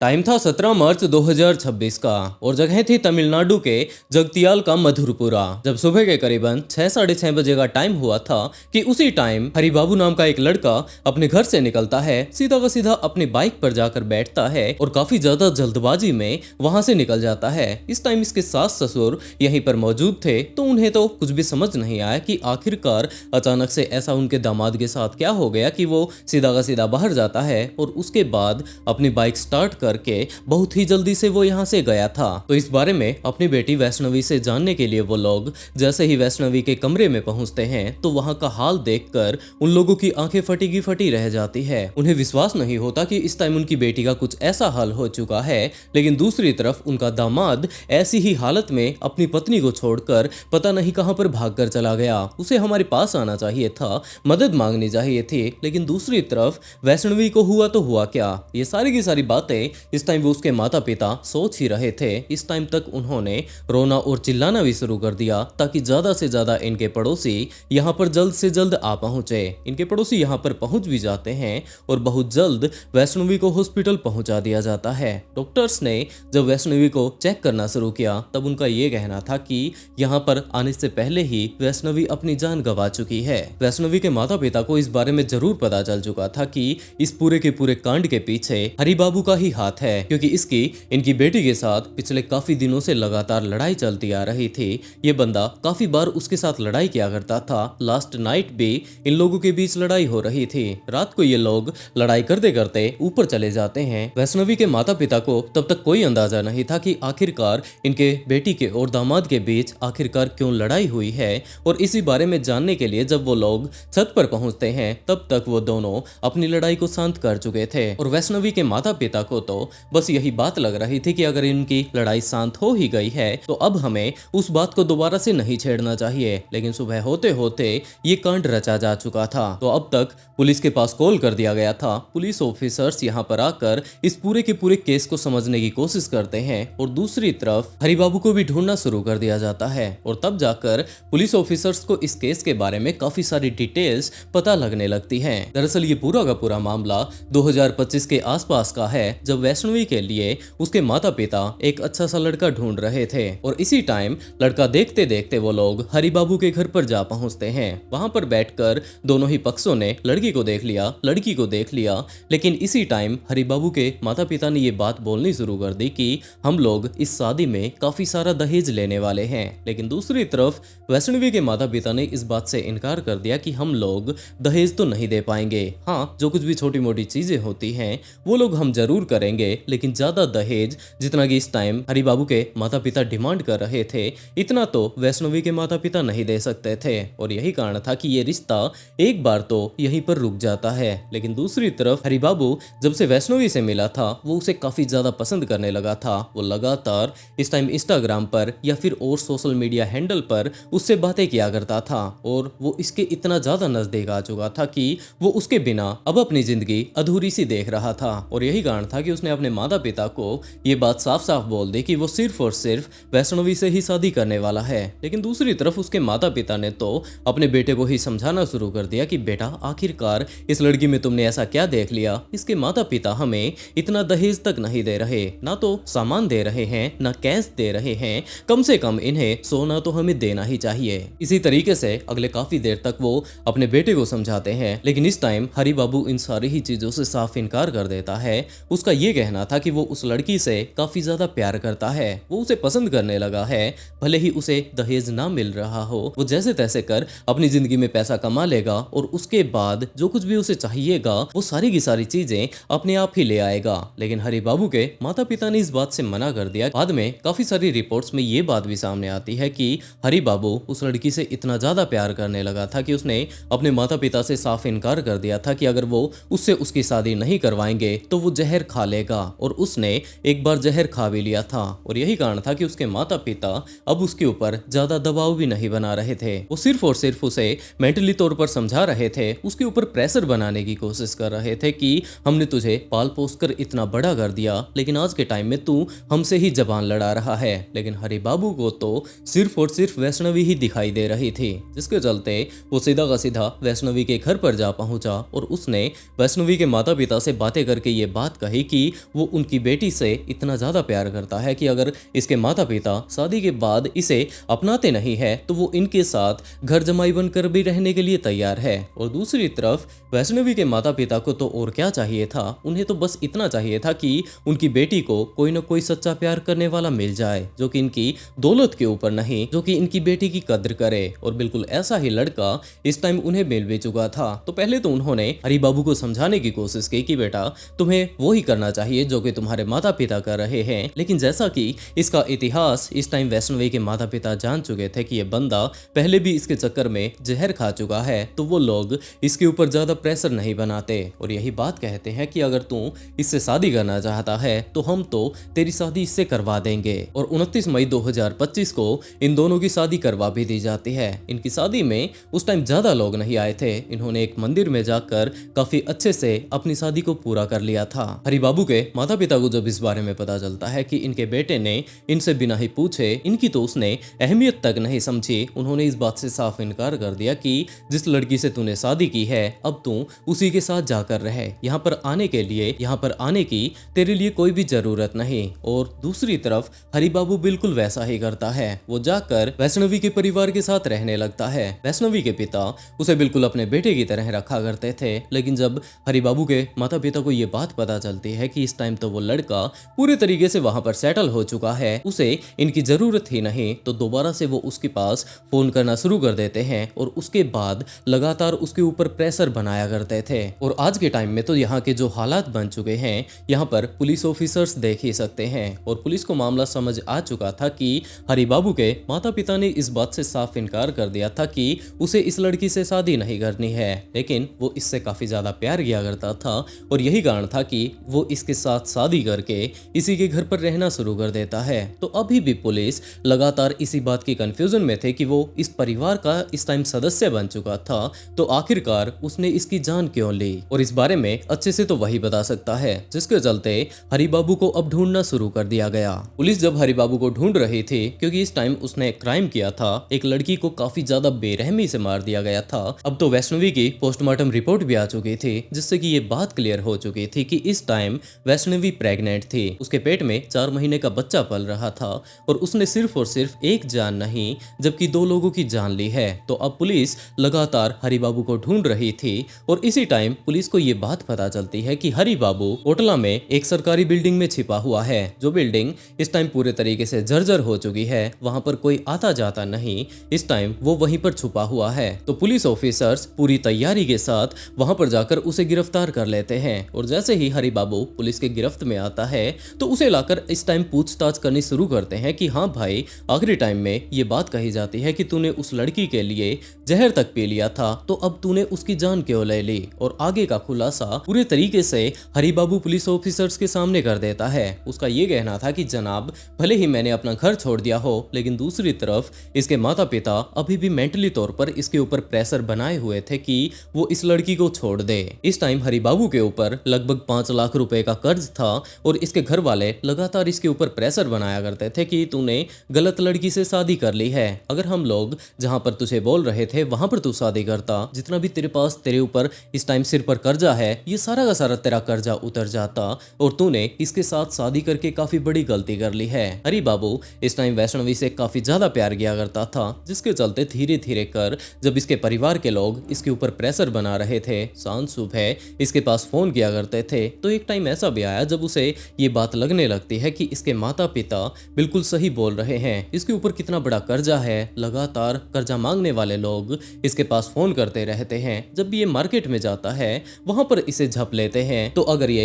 Time था 17 मार्च 2026 का और जगह थी तमिलनाडु के जगतियाल का मधुरपुरा। जब सुबह के करीबन 6 साढ़े 6 बजे का टाइम हुआ था कि उसी टाइम हरिबाबू नाम का एक लड़का अपने घर से निकलता है, सीधा व सीधा अपनी बाइक पर जाकर बैठता है और काफी ज्यादा जल्दबाजी में वहां से निकल जाता है। इस टाइम इसके सास ससुर यहीं पर मौजूद थे, तो उन्हें तो कुछ भी समझ नहीं आया कि आखिरकार अचानक से ऐसा उनके दामाद के साथ क्या हो गया कि वो सीधा का सीधा बाहर जाता है और उसके बाद अपनी बाइक स्टार्ट करके बहुत ही जल्दी से वो यहाँ से गया था। तो इस बारे में अपनी बेटी वैष्णवी से जानने के लिए वो लोग जैसे ही वैष्णवी के कमरे में पहुंचते हैं तो वहां का हाल देखकर उन लोगों की आंखें फटी की फटी रह जाती है। उन्हें विश्वास नहीं होता कि इस टाइम उनकी बेटी का कुछ ऐसा हाल हो चुका है। लेकिन दूसरी तरफ उनका दामाद ऐसी ही हालत में अपनी पत्नी को छोड़कर पता नहीं कहां पर भागकर चला गया। उसे हमारे पास आना चाहिए था, मदद मांगनी चाहिए थी, लेकिन दूसरी तरफ वैष्णवी को हुआ तो हुआ क्या। ये सारी की सारी बातें इस टाइम वो उसके माता पिता सोच ही रहे थे। इस टाइम तक उन्होंने रोना और चिल्लाना भी शुरू कर दिया ताकि ज्यादा से ज्यादा इनके पड़ोसी यहाँ पर जल्द से जल्द आ पहुंचे। इनके पड़ोसी यहाँ पर पहुंच भी जाते हैं और बहुत जल्द वैष्णवी को हॉस्पिटल पहुंचा दिया जाता है। डॉक्टर्स ने जब वैष्णवी को चेक करना शुरू किया तब उनका ये कहना था कि यहाँ पर आने से पहले ही वैष्णवी अपनी जान गंवा चुकी है। वैष्णवी के माता पिता को इस बारे में जरूर पता चल चुका था कि इस पूरे के पूरे कांड के पीछे हरिबाबू का ही हाथ है, क्योंकि इसकी इनकी बेटी के साथ पिछले काफी दिनों से लगातार लड़ाई चलती आ रही थी। ये बंदा काफी बार उसके साथ लड़ाई किया करता था। लास्ट नाइट भी इन लोगों के बीच लड़ाई हो रही थी। रात को ये लोग लड़ाई करते करते ऊपर चले जाते हैं। वैष्णवी के माता पिता को तब तक कोई अंदाजा नहीं था कि आखिरकार इनके बेटी के और दामाद के बीच आखिरकार क्यों लड़ाई हुई है। और इसी बारे में जानने के लिए जब वो लोग छत पर पहुंचते हैं तब तक वो दोनों अपनी लड़ाई को शांत कर चुके थे। और वैष्णवी के माता पिता को तो बस यही बात लग रही थी कि अगर इनकी लड़ाई शांत हो ही गई है तो अब हमें उस बात को दोबारा से नहीं छेड़ना चाहिए। लेकिन सुबह होते होते ये कांड रचा जा चुका था। तो अब तक पुलिस के पास कॉल कर दिया गया था। पुलिस ऑफिसर्स यहाँ पर आकर इस पूरे के पूरे केस को समझने की कोशिश करते हैं और दूसरी तरफ हरिबाबू को भी ढूंढना शुरू कर दिया जाता है। और तब जाकर पुलिस ऑफिसर्स को इस केस के बारे में काफी सारी डिटेल्स पता लगने लगती हैं। दरअसल ये पूरा का पूरा मामला 2025 के आसपास का है, जब वैष्णवी के लिए उसके माता पिता एक अच्छा सा लड़का ढूंढ रहे थे। और इसी टाइम लड़का देखते देखते वो लोग हरिबाबू के घर पर जा पहुंचते हैं। वहां पर बैठकर दोनों ही पक्षों ने लड़की को देख लिया, लड़की को देख लिया। लेकिन इसी टाइम हरिबाबू के माता पिता ने ये बात बोलनी शुरू कर दी कि हम लोग इस शादी में काफी सारा दहेज लेने वाले हैं। लेकिन दूसरी तरफ वैष्णवी के माता पिता ने इस बात से इनकार कर दिया कि हम लोग दहेज तो नहीं दे पाएंगे। हाँ, जो कुछ भी छोटी मोटी चीजें होती हैं वो लोग हम जरूर करेंगे, लेकिन ज्यादा दहेज जितना कि इस टाइम हरिबाबू के माता पिता डिमांड कर रहे थे इतना तो वैष्णवी के माता पिता नहीं दे सकते थे। और यही कारण था कि ये रिश्ता एक बार तो यहीं पर रुक जाता है। लेकिन दूसरी तरफ हरिबाबू जब से वैष्णवी से मिला था वो उसे काफी ज्यादा पसंद करने लगा था। वो लगातार इस टाइम इंस्टाग्राम पर या फिर और सोशल मीडिया हैंडल पर उससे बातें किया करता था और वो इसके इतना ज्यादा नजदीक आ चुका था कि वो उसके बिना अब अपनी जिंदगी अधूरी सी देख रहा था। और यही कारण था कि उसने अपने माता पिता को ये बात साफ साफ बोल दी कि वो सिर्फ और सिर्फ वैष्णवी से ही शादी करने वाला है। लेकिन दूसरी तरफ उसके माता पिता ने तो अपने बेटे को ही समझाना शुरू कर दिया कि बेटा आखिरकार इस लड़की में तुमने ऐसा क्या देख लिया। इसके माता पिता हमें इतना दहेज तक नहीं दे रहे, ना तो सामान दे रहे हैं ना कैश दे रहे हैं, कम से कम इन्हें सोना तो हमें देना ही चाहिए। इसी तरीके से अगले काफी देर तक वो अपने बेटे को समझाते हैं। लेकिन इस टाइम हरिबाबू इन सारी ही चीजों से साफ इनकार कर देता है। उसका ये कहना था कि वो उस लड़की से काफी ज्यादा प्यार करता है, वो उसे पसंद करने लगा है। भले ही उसे दहेज ना मिल रहा हो, वो जैसे तैसे कर अपनी जिंदगी में पैसा कमा लेगा और उसके बाद जो कुछ भी उसे चाहिएगा वो सारी की सारी चीजें अपने आप ही ले आएगा। लेकिन हरिबाबू के माता पिता ने इस बात से मना कर दिया। बाद में काफी सारी रिपोर्ट्स में ये बात भी सामने आती है कि हरिबाबू उस लड़की से इतना ज्यादा प्यार करने लगा था कि उसने अपने माता पिता से साफ इनकार कर दिया था कि अगर वो उससे उसकी शादी नहीं करवाएंगे तो वो जहर खा लेगा। और उसने एक बार जहर खा भी लिया था। और यही कारण था कि उसके माता पिता अब उसके ऊपर ज्यादा दबाव भी नहीं बना रहे थे। वो सिर्फ और सिर्फ उसे मेंटली तौर पर समझा रहे थे, उसके ऊपर प्रेशर बनाने की कोशिश कर रहे थे कि हमने तुझे पाल पोस कर इतना बड़ा कर दिया, लेकिन आज के टाइम में तू हमसे ही जबान लड़ा रहा है। लेकिन हरिबाबू को तो सिर्फ और सिर्फ वैष्णवी ही दिखाई दे रही थी, जिसके चलते वो सीधा का सीधा वैष्णवी के घर पर जा पहुंचा और उसने वैष्णवी के माता पिता से बातें करके ये बात कही कि कि वो उनकी बेटी से इतना ज़्यादा प्यार करता है कि अगर इसके माता पिता शादी के बाद इसे अपनाते नहीं है तो वो इनके साथ घर जमाई बनकर भी रहने के लिए तैयार है। और दूसरी तरफ वैष्णवी के माता पिता को तो और क्या चाहिए था, उन्हें तो बस इतना चाहिए था कि उनकी बेटी को कोई ना कोई सच्चा प्यार करने वाला मिल जाए जो कि इनकी दौलत के ऊपर नहीं, जो कि इनकी बेटी की कद्र करे। और बिल्कुल ऐसा ही लड़का इस टाइम उन्हें मिल भी चुका था। तो पहले तो उन्होंने हरी बाबू को समझाने की कोशिश की कि बेटा तुम्हें वो ही करना चाहिए जो कि तुम्हारे माता पिता कर रहे हैं, लेकिन जैसा कि इसका इतिहास इस टाइम वैष्णवी के माता पिता जान चुके थे कि ये बंदा पहले भी इसके चक्कर में जहर खा चुका है, तो वो लोग इसके ऊपर ज्यादा प्रेशर नहीं बनाते और यही बात कहते हैं कि अगर तू इससे शादी करना चाहता है तो हम तो तेरी शादी इससे करवा देंगे। और 29 मई 2025 को इन दोनों की शादी करवा भी दी जाती है। इनकी शादी में उस टाइम ज्यादा लोग नहीं आए थे, इन्होंने एक मंदिर में जाकर काफी अच्छे से अपनी शादी को पूरा कर लिया था। हरी बाबू के माता पिता को जब इस बारे में पता चलता है कि इनके बेटे ने इनसे बिना ही पूछे, इनकी तो उसने अहमियत तक नहीं समझी, उन्होंने इस बात से साफ इनकार कर दिया कि जिस लड़की से तूने शादी की है अब तू उसी के साथ जाकर रहे, यहाँ पर आने की तेरे लिए कोई भी जरूरत नहीं। और दूसरी तरफ हरी बाबू बिल्कुल वैसा ही करता है, वो जाकर वैष्णवी के परिवार के साथ रहने लगता है। वैष्णवी के पिता उसे बिल्कुल अपने बेटे की तरह रखा करते थे, लेकिन जब हरी बाबू के माता पिता को ये बात पता चलती है कि इस टाइम तो वो लड़का पूरे तरीके से वहां पर सेटल हो चुका है, उसे इनकी जरूरत ही नहीं, तो दोबारा से वो उसके पास फोन करना शुरू कर देते हैं और उसके बाद लगातार उसके ऊपर प्रेशर बनाया करते थे। और आज के टाइम में तो यहाँ के जो हालात बन चुके हैं, यहाँ पर पुलिस ऑफिसर्स देख ही सकते हैं और पुलिस को मामला समझ आ चुका था कि हरी बाबू के माता पिता ने इस बात से साफ इनकार कर दिया था कि उसे इस लड़की से शादी नहीं करनी है, लेकिन वो इससे काफी ज्यादा प्यार किया करता था और यही कारण था कि वो इसके साथ शादी करके इसी के घर पर रहना शुरू कर देता है। तो अभी भी पुलिस लगातार इसी बात की कंफ्यूजन में थे कि वो इस परिवार का इस टाइम सदस्य बन चुका था, तो आखिरकार उसने इसकी जान क्यों ली, और इस बारे में अच्छे से तो वही बता सकता है, जिसके चलते हरी बाबू को अब ढूंढना शुरू कर दिया गया। पुलिस जब हरी बाबू को ढूंढ रही थी, क्योंकि इस टाइम उसने क्राइम किया था, एक लड़की को काफी ज्यादा बेरहमी से मार दिया गया था। अब तो वैष्णवी की पोस्टमार्टम रिपोर्ट भी आ चुकी थी, जिससे कि ये बात क्लियर हो चुकी थी कि इस टाइम वैष्णवी प्रेग्नेंट थी, उसके पेट में 4 महीने का बच्चा पल रहा था और उसने सिर्फ और सिर्फ एक जान नहीं जबकि 2 लोगों की जान ली है। तो अब पुलिस लगातार हरी बाबू को ढूंढ रही थी और इसी टाइम पुलिस को ये बात पता चलती है कि हरी बाबू कोटला में एक सरकारी बिल्डिंग में छिपा हुआ है, जो बिल्डिंग इस टाइम पूरे तरीके से जर्जर हो चुकी है, वहां पर कोई आता जाता नहीं, इस टाइम वो वहीं पर छुपा हुआ है। तो पुलिस ऑफिसर्स पूरी तैयारी के साथ वहां पर जाकर उसे गिरफ्तार कर लेते हैं और जैसे ही हरी बाबू पुलिस के गिरफ्त में आता है तो उसे लाकर इस टाइम पूछताछ करनी शुरू करते हैं कि हाँ भाई, आखिरी टाइम में ये बात कही जाती है कि तूने उस लड़की के लिए जहर तक पी लिया था, तो अब तूने उसकी जान क्यों ले ली। और आगे का खुलासा पूरे तरीके से हरी बाबू पुलिस ऑफिसर्स के सामने कर देता है। उसका ये कहना था कि जनाब, भले ही मैंने अपना घर छोड़ दिया हो, लेकिन दूसरी तरफ इसके माता पिता अभी भी मेंटली तौर पर इसके ऊपर प्रेशर बनाए हुए थे कि वो इस लड़की को छोड़ दे। इस टाइम हरी बाबू के ऊपर लगभग 5 लाख रुपए का कर्ज था और इसके घर वाले लगातार इसके ऊपर प्रेशर बनाया करते थे कि तूने गलत लड़की से शादी कर ली है, अगर हम लोग जहां पर तुझे बोल रहे थे वहां पर तू शादी करता, जितना भी तेरे पास तेरे ऊपर इस टाइम सिर पर कर्जा है, ये सारा का सारा तेरा कर्जा उतर जाता और तूने इसके साथ शादी करके काफी बड़ी गलती कर ली है। हरी बाबू इस टाइम वैष्णवी से काफी ज्यादा प्यार किया करता था, जिसके चलते धीरे धीरे कर जब इसके परिवार के लोग इसके ऊपर प्रेशर बना रहे थे, शांत सुबह इसके पास फोन किया करते थे, तो एक टाइम ऐसा भी आया जब उसे ये बात लगने लगती है कि इसके माता पिता बिल्कुल सही बोल रहे हैं, इसके ऊपर कितना बड़ा कर्जा है, लगातार कर्जा मांगने वाले लोग इसके पास फोन करते रहते हैं। जब भी ये मार्केट में जाता है वहां पर इसे झप लेते हैं, तो अगर ये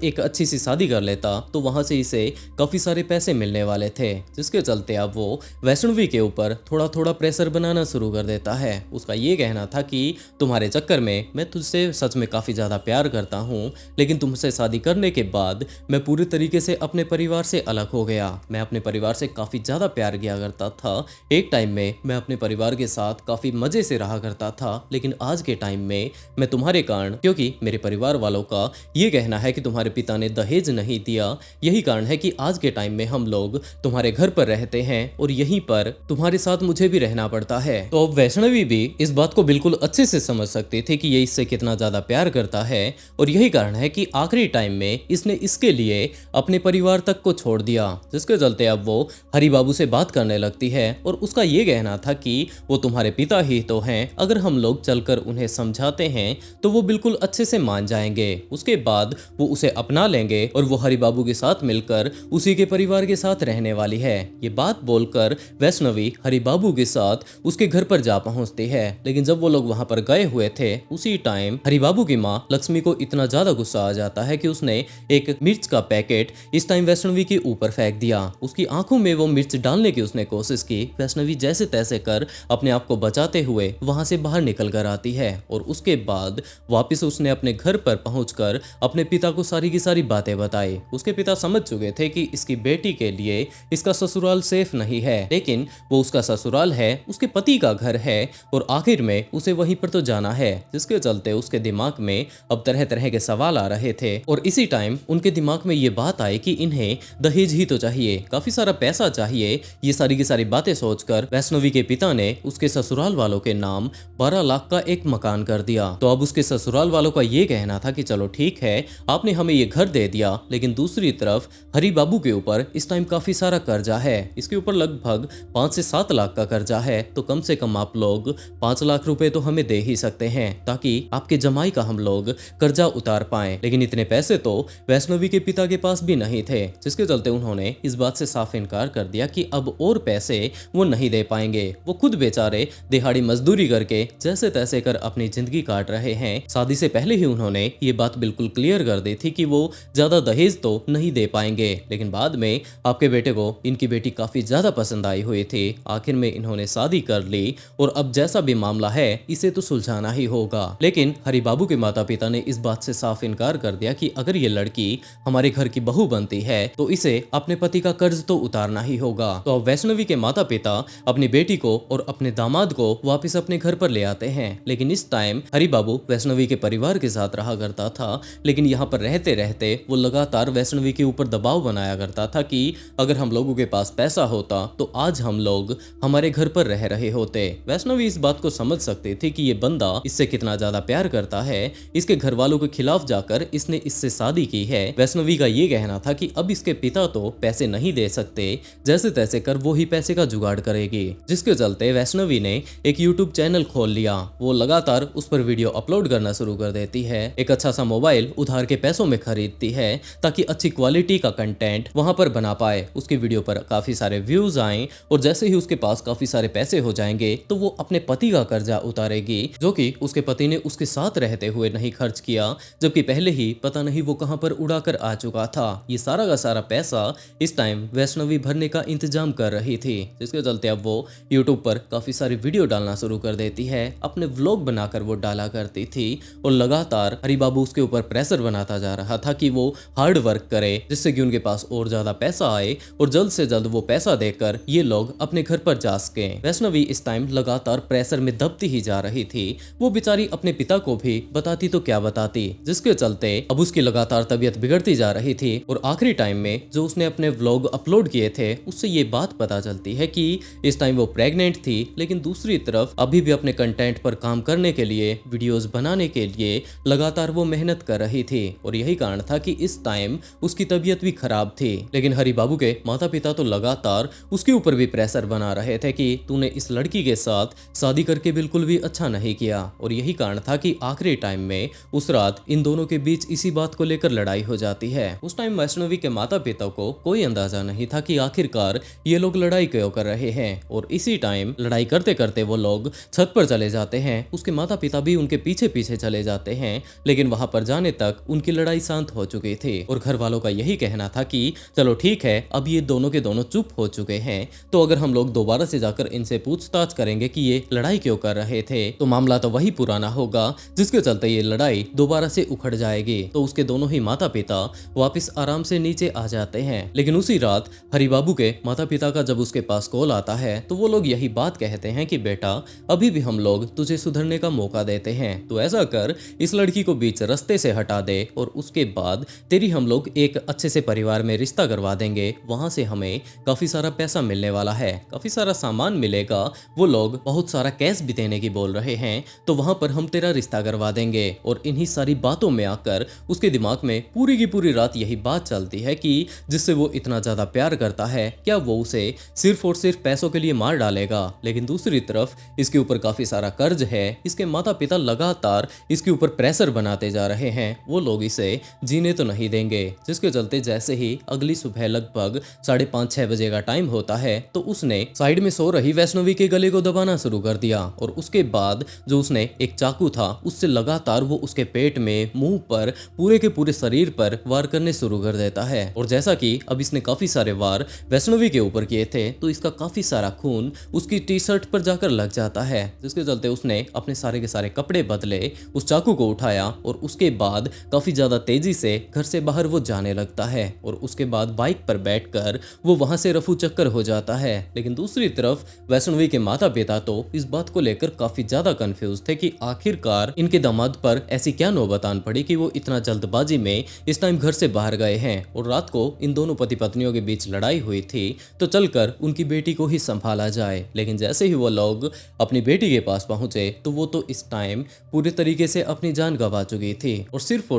एक अच्छी सी शादी कर लेता तो वहां से इसे काफी सारे पैसे मिलने वाले थे, जिसके चलते अब वो वैष्णवी के ऊपर थोड़ा थोड़ा प्रेशर बनाना शुरू कर देता है। उसका ये कहना था कि तुम्हारे चक्कर में मैं तुझसे सच में काफी ज्यादा प्यार करता हूँ, लेकिन तुमसे शादी करने के बाद मैं पूरे तरीके से अपने परिवार से अलग हो गया। मैं अपने परिवार से काफी ज्यादा प्यार किया करता था, एक टाइम में मैं अपने परिवार के साथ काफी मजे से रहा करता था, लेकिन आज के टाइम में मैं तुम्हारे कारण, क्योंकि मेरे परिवार वालों का ये कहना है कि तुम्हारे पिता ने दहेज नहीं दिया, यही कारण है कि आज के टाइम में हम लोग तुम्हारे घर पर रहते हैं और यहीं पर तुम्हारे साथ मुझे भी रहना पड़ता है। तो अब वैष्णवी भी इस बात को बिल्कुल अच्छे से समझ सकती थी कि ये इससे कितना ज्यादा प्यार करता है और यही कारण है कि आखिरी टाइम में में इसने इसके लिए अपने परिवार तक को छोड़ दिया, जिसके चलते अब वो हरी बाबू से बात करने लगती है और उसका ये कहना था कि वो तुम्हारे पिता ही तो हैं, अगर हम लोग चलकर उन्हें समझाते हैं तो वो बिल्कुल अच्छे से मान जाएंगे। उसके बाद वो उसे अपना लेंगे और वो हरी बाबू के साथ मिलकर उसी के परिवार के साथ रहने वाली है। ये बात बोलकर वैष्णवी हरी बाबू के साथ उसके घर पर जा पहुंचती है, लेकिन जब वो लोग वहां पर गए हुए थे उसी टाइम हरी बाबू की माँ लक्ष्मी को इतना ज्यादा गुस्सा आ जाता है कि उसने एक मिर्च का पैकेट इस टाइम वैष्णवी के ऊपर फेंक दिया। उसकी आंखों में वो मिर्च डालने की उसने कोशिश की। वैष्णवी जैसे तैसे कर अपने आप को बचाते हुए वहां से बाहर निकल कर आती है और उसके बाद वापस उसने अपने घर पर पहुंचकर अपने पिता को सारी की सारी बातें बताई। उसके पिता समझ चुके थे कि इसकी बेटी के लिए इसका ससुराल सेफ नहीं है, लेकिन वो उसका ससुराल है, उसके पति का घर है और आखिर में उसे वहीं पर तो जाना है, जिसके चलते उसके दिमाग में अब तरह तरह के सवाल आ रहे थे। और इसी टाइम उनके दिमाग में ये बात आई कि इन्हें दहेज ही तो चाहिए, काफी सारा पैसा चाहिए। ये सारी की सारी बातें सोचकर वैष्णवी के पिता ने उसके ससुराल वालों के नाम 12 लाख का एक मकान कर दिया। तो अब उसके ससुराल वालों का ये कहना था कि चलो ठीक है, आपने हमें ये घर दे दिया, लेकिन दूसरी तरफ हरी बाबू के ऊपर इस टाइम काफी सारा कर्जा है। इसके ऊपर लगभग 5 से 7 लाख का कर्जा है, तो कम से कम आप लोग 5 लाख रुपए तो हमें दे ही सकते हैं ताकि आपके जमाई का हम लोग कर्जा उतार पाएं। लेकिन इतने पैसे तो वैष्णवी के पिता के पास भी नहीं थे, जिसके चलते उन्होंने इस बात से साफ इनकार कर दिया कि अब और पैसे वो नहीं दे पाएंगे। वो खुद बेचारे दिहाड़ी मजदूरी करके जैसे तैसे कर अपनी जिंदगी काट रहे हैं। शादी से पहले ही उन्होंने ये बात बिल्कुल क्लियर कर दी थी कि वो ज्यादा दहेज तो नहीं दे पाएंगे, लेकिन बाद में आपके बेटे को इनकी बेटी काफी ज्यादा पसंद आई हुई थी। आखिर में इन्होंने शादी कर ली और अब जैसा भी मामला है इसे तो सुलझाना ही होगा। लेकिन हरी बाबू के माता पिता ने इस बात से साफ इनकार कर दिया कि अगर ये लड़की हमारे घर की बहू बनती है तो इसे अपने पति का कर्ज तो उतारना ही होगा। तो अब वैष्णवी के माता पिता अपनी बेटी को और अपने दामाद को वापस अपने घर पर ले आते हैं, लेकिन इस टाइम हरी बाबू वैष्णवी के परिवार के साथ रहा करता था, लेकिन यहाँ पर रहते रहते वो लगातार वैष्णवी के ऊपर दबाव बनाया करता था कि अगर हम लोगों के पास पैसा होता तो आज हम लोग हमारे घर पर रह रहे होते। वैष्णवी इस बात को समझ सकती थी कि ये बंदा इससे कितना ज्यादा प्यार करता है। इसके घर वालों के खिलाफ जाकर इसने इससे शादी की है। वैष्णवी का ये कहना था कि अब इसके पिता तो पैसे नहीं दे सकते, जैसे तैसे कर वो ही पैसे का जुगाड़ करेगी, जिसके चलते वैष्णवी ने एक यूट्यूब चैनल खोल लिया। वो लगातार उस पर वीडियो अपलोड करना शुरू कर देती है। एक अच्छा सा मोबाइल उधार के पैसों में खरीदती है ताकि अच्छी क्वालिटी का कंटेंट वहां पर बना पाए। उसकी वीडियो पर काफी सारे व्यूज आए और जैसे ही उसके पास काफी सारे पैसे हो जाएंगे तो वो अपने पति का कर्जा उतारेगी, जो कि उसके पति ने उसके साथ रहते हुए नहीं खर्च किया, जबकि पहले ही पता नहीं वो कहां पर उड़ाकर आ चुका था। ये सारा का सारा पैसा इस टाइम वैष्णवी भरने का इंतजाम कर रही थी, जिसके चलते अब वो यूट्यूब पर काफी सारी वीडियो डालना शुरू कर देती है। अपने व्लॉग बनाकर वो डाला करती थी और लगातार हरी बाबू उसके ऊपर प्रेशर बनाता जा रहा था कि वो हार्ड वर्क करे, जिससे कि उनके पास और ज्यादा पैसा आए और जल्द से जल्द वो पैसा देकर ये लोग अपने घर पर जा सके। वैष्णवी इस टाइम लगातार प्रेशर में दबती ही जा रही थी। वो बेचारी अपने पिता को भी बताती तो क्या बताती, जिसके चलते अब उसकी लगातार तबीयत बिगड़ती जा रही थी और आखिरी टाइम में जो उसने अपने व्लॉग अपलोड किए थे उससे ये बात पता चलती है कि इस टाइम वो प्रेग्नेंट थी, लेकिन दूसरी तरफ अभी भी अपने कंटेंट पर काम करने के लिए, वीडियोस बनाने के लिए लगातार वो मेहनत कर रही थी और यही कारण था कि इस टाइम उसकी तबीयत भी खराब थी। लेकिन हरी बाबू के माता पिता तो लगातार उसके ऊपर भी प्रेशर बना रहे थे कि तूने इस लड़की के साथ शादी करके बिल्कुल भी अच्छा नहीं किया, और यही कारण था कि आखिरी टाइम में उस रात इन दोनों के बीच इसी बात को लेकर लड़ाई हो जाती है। उस टाइम वैष्णवी के माता पिता को कोई अंदाजा नहीं था कि आखिरकार ये लोग लड़ाई क्यों कर रहे हैं, और इसी टाइम लड़ाई करते करते वो लोग छत पर चले जाते हैं। उसके माता पिता भी उनके पीछे पीछे चले जाते हैं, लेकिन वहां पर जाने तक उनकी लड़ाई शांत हो चुकी थी और घर वालों का यही कहना था कि चलो ठीक है, अब ये दोनों के दोनों चुप हो चुके हैं, तो अगर हम लोग दोबारा से जाकर इनसे पूछताछ करेंगे कि ये लड़ाई क्यों कर रहे थे तो मामला तो वही पुराना होगा, जिसके चलते ये लड़ाई दोबारा से उखड़ जाएगी। तो उसके दोनों ही माता पिता वापस आराम से नीचे आ जाते हैं। लेकिन उसी रात हरी बाबू के माता पिता का जब उसके पास कॉल आता है तो वो लोग यही बात कहते हैं कि बेटा अभी भी हम लोग तुझे सुधरने का मौका देते हैं, तो ऐसा कर इस लड़की को बीच रास्ते से हटा दे और उसके बाद तेरी हम लोग एक अच्छे से परिवार में रिश्ता करवा देंगे, वहां से हमें काफी सारा पैसा मिलने वाला है, काफी सारा सामान मिलेगा, वो लोग बहुत सारा कैश भी देने की बोल रहे हैं, तो वहां पर हम तेरा रिश्ता करवा देंगे। और इन्हीं सारी बातों में आकर उसके दिमाग दिमाग में पूरी की पूरी रात यही बात चलती है कि जिससे वो इतना ज्यादा प्यार करता है क्या वो उसे सिर्फ और सिर्फ पैसों के लिए मार डालेगा। लेकिन दूसरी तरफ इसके ऊपर काफी सारा कर्ज है, इसके माता पिता लगातार इसके ऊपर प्रेशर बनाते जा रहे हैं, वो लोग इसे जीने तो नहीं देंगे। जिसके चलते जैसे ही अगली सुबह लगभग 5:30-6 बजे का टाइम होता है तो उसने साइड में सो रही वैष्णवी के गले को दबाना शुरू कर दिया और उसके बाद जो उसने एक चाकू था उससे लगातार वो उसके पेट में, मुंह पर, पूरे के पूरे शरीर पर वार करने शुरू कर देता है। और जैसा कि अब इसने काफी सारे वार वैष्णवी के ऊपर किए थे तो इसका काफी सारा खून उसकी टी शर्ट पर जाकर लग जाता है। जिसके चलते उसने अपने सारे के सारे कपड़े बदले, उस चाकू को उठाया और उसके बाद काफी ज्यादा तेजी से घर से बाहर वो जाने लगता है और उसके बाद बाइक पर बैठकर वो वहां से रफू चक्कर हो जाता है। लेकिन दूसरी तरफ वैष्णवी के माता पिता तो इस बात को लेकर काफी ज्यादा कंफ्यूज थे कि आखिरकार इनके दामाद पर ऐसी क्या नौबत आन पड़ी कि वो इतना जल्दबाजी में इस टाइम घर से बाहर गए हैं। और रात को इन दोनों पति पत्नियों के बीच लड़ाई हुई थी तो चलकर उनकी बेटी को ही संभाला जाए। लेकिन जैसे ही वो लोग अपनी बेटी के पास पहुंचे तो वो तो इस टाइम पूरे तरीके से अपनी जान गंवा चुकी थी और सिर्फ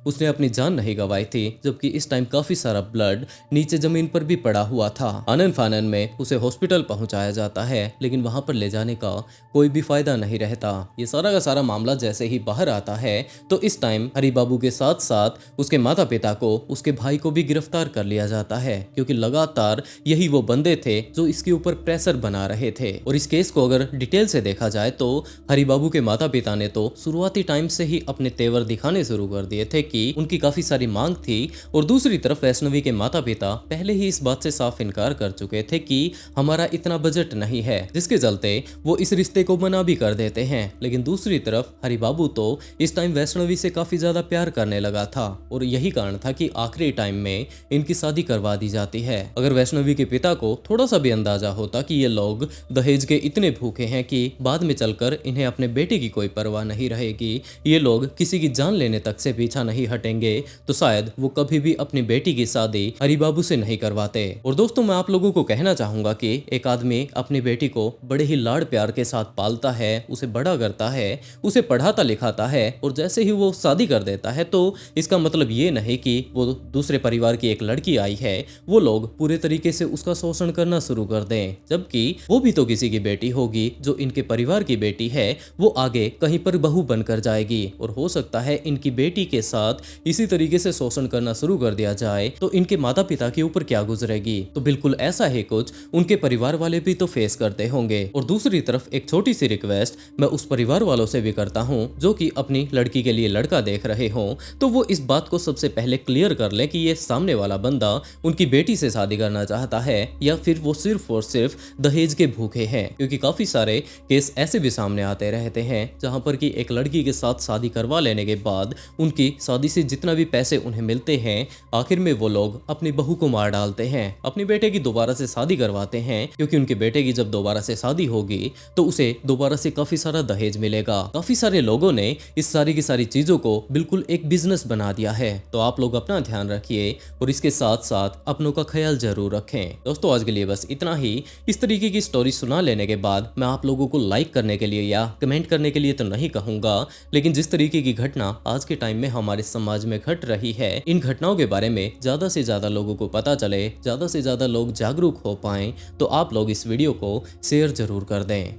उसने अपनी जान नहीं गंवाई थी, जबकि इस टाइम काफी सारा ब्लड नीचे जमीन पर भी पड़ा हुआ था। आनन फानन में उसे हॉस्पिटल पहुंचाया जाता है लेकिन वहां पर ले जाने का कोई भी फायदा नहीं रहता। ये सारा का सारा मामला जैसे ही बाहर आता है तो इस टाइम हरि बाबू के साथ साथ उसके माता पिता को, उसके भाई को भी गिरफ्तार कर लिया जाता है क्योंकि लगातार यही वो बंदे थे जो इसके ऊपर प्रेशर बना रहे थे। और इस केस को अगर डिटेल से देखा जाए तो हरि बाबू के माता पिता ने तो शुरुआती टाइम से ही अपने तेवर दिखाने शुरू कर दिए थे कि उनकी काफी सारी मांग थी और दूसरी तरफ वैष्णवी के माता पिता पहले ही इस बात से साफ इनकार कर चुके थे कि हमारा इतना बजट नहीं है, जिसके चलते वो इस रिश्ते को मना भी कर देते हैं। लेकिन दूसरी तरफ हरि बाबू तो इस टाइम वैष्णवी से काफी ज्यादा प्यार करने लगा था और यही कारण था कि आखिरी टाइम में इनकी शादी करवा दी जाती है। अगर वैष्णवी के पिता को थोड़ा सा भी अंदाजा होता कि ये लोग दहेज के इतने भूखे हैं कि बाद में चलकर इन्हें अपने बेटे की कोई परवाह नहीं रहेगी, ये लोग किसी की जान लेने तक से पीछा नहीं हटेंगे, तो शायद वो कभी भी अपनी बेटी की शादी हरि बाबू से नहीं करवाते। और दोस्तों मैं आप लोगों को कहना चाहूंगा कि एक आदमी अपनी बेटी को बड़े ही लाड़ प्यार के साथ पालता है, उसे बड़ा करता है, उसे पढ़ाता लिखाता है और जैसे ही वो शादी कर देता है तो इसका मतलब ये नहीं कि वो दूसरे परिवार की एक लड़की आई है वो लोग पूरे तरीके से उसका शोषण करना शुरू कर दें, जबकि वो भी तो किसी की बेटी होगी जो इनके परिवार की बेटी है, वो आगे कहीं पर बहू बनकर जाएगी और हो सकता है इनकी बेटी के साथ इसी तरीके से शोषण करना शुरू कर दिया जाए तो इनके माता पिता के ऊपर क्या गुजरेगी। तो बिल्कुल ऐसा ही कुछ उनके परिवार वाले भी तो फेस करते होंगे। और दूसरी तरफ एक छोटी सी रिक्वेस्ट मैं उस परिवार वालों से भी करता हूँ जो कि अपनी लड़की के लिए लड़का देख रहे हो, तो वो इस बात को सबसे पहले क्लियर कर ले कि ये सामने वाला बंदा उनकी बेटी से शादी करना चाहता है या फिर वो सिर्फ और सिर्फ दहेज के भूखे हैं। क्योंकि काफी सारे केस ऐसे भी सामने आते रहते हैं जहां पर कि एक लड़की के साथ शादी करवा लेने के बाद उनकी शादी से जितना भी पैसे उन्हें मिलते हैं आखिर में वो लोग अपनी बहू को मार डालते हैं, अपनी बेटे की दोबारा से शादी करवाते हैं क्योंकि उनके बेटे की जब दोबारा से शादी होगी तो उसे दोबारा से काफी सारा दहेज मिलेगा। काफी सारे लोगों ने इस सारी की सारी चीजों को बिल्कुल एक बिजनेस बना दिया है। तो आप लोग अपना ध्यान रखिए और इसके साथ साथ अपनों का ख्याल जरूर रखें। दोस्तों आज के लिए बस इतना ही। इस तरीके की स्टोरी सुना लेने के बाद मैं आप लोगों को लाइक करने के लिए या कमेंट करने के लिए तो नहीं कहूंगा, लेकिन जिस तरीके की घटना आज के टाइम में हमारे समाज में घट रही है, इन घटनाओं के बारे में ज्यादा से ज्यादा लोगों को पता चले, ज्यादा से ज्यादा लोग जागरूक हो पाएं, तो आप लोग इस वीडियो को शेयर जरूर कर दें।